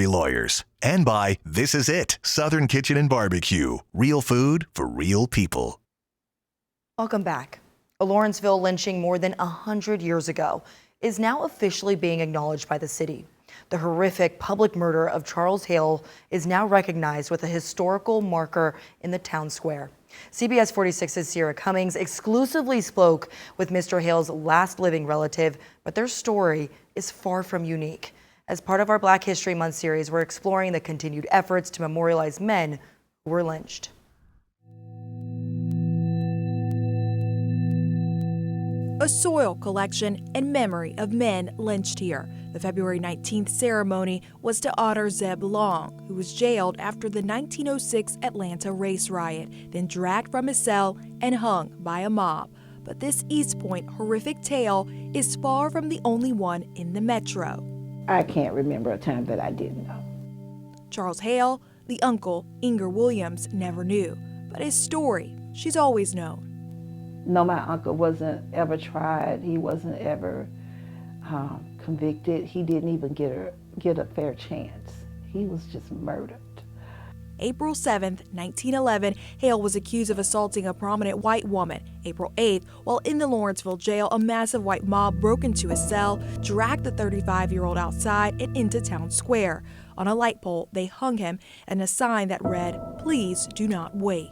Lawyers, and by This Is It, Southern Kitchen and Barbecue. Real food for real people. Welcome back. A Lawrenceville lynching more than 100 years ago is now officially being acknowledged by the city. The horrific public murder of Charles Hale is now recognized with a historical marker in the town square. CBS 46's Sierra Cummings exclusively spoke with Mr. Hale's last living relative, but their story is far from unique. As part of our Black History Month series, we're exploring the continued efforts to memorialize men who were lynched. A soil collection in memory of men lynched here. The February 19th ceremony was to honor Zeb Long, who was jailed after the 1906 Atlanta race riot, then dragged from his cell and hung by a mob. But this East Point horrific tale is far from the only one in the metro. I can't remember a time that I didn't know. Charles Hale, the uncle Inger Williams, never knew, but his story she's always known. No, my uncle wasn't ever tried. He wasn't ever convicted. He didn't even get a fair chance. He was just murdered. April 7th, 1911, Hale was accused of assaulting a prominent white woman. April 8th, while in the Lawrenceville jail, a massive white mob broke into his cell, dragged the 35-year-old outside and into town square. On a light pole, they hung him and a sign that read, "Please do not wake."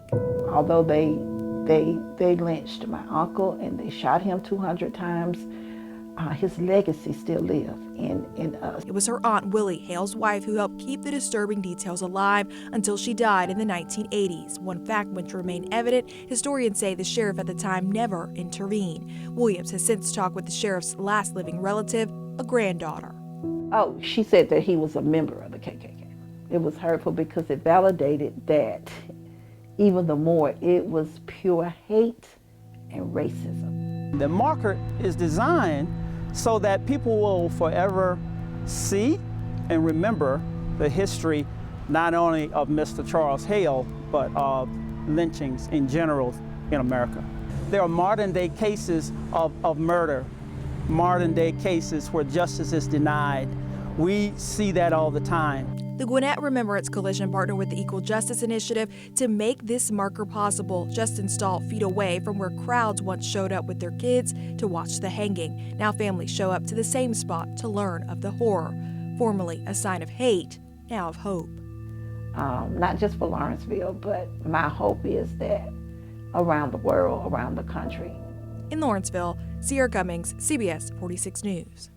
Although they lynched my uncle and they shot him 200 times, his legacy still lives in us. It was her Aunt Willie, Hale's wife, who helped keep the disturbing details alive until she died in the 1980s. One fact which remained evident, historians say the sheriff at the time never intervened. Williams has since talked with the sheriff's last living relative, a granddaughter. Oh, she said that he was a member of the KKK. It was hurtful because it validated that even the more it was pure hate and racism. The marker is designed so that people will forever see and remember the history not only of Mr. Charles Hale, but of lynchings in general in America. There are modern day cases of murder, modern day cases where justice is denied. We see that all the time. The Gwinnett Remembrance Coalition partnered with the Equal Justice Initiative to make this marker possible, just installed feet away from where crowds once showed up with their kids to watch the hanging. Now families show up to the same spot to learn of the horror. Formerly a sign of hate, now of hope. Not just for Lawrenceville, but my hope is that around the world, around the country. In Lawrenceville, Sierra Cummings, CBS 46 News.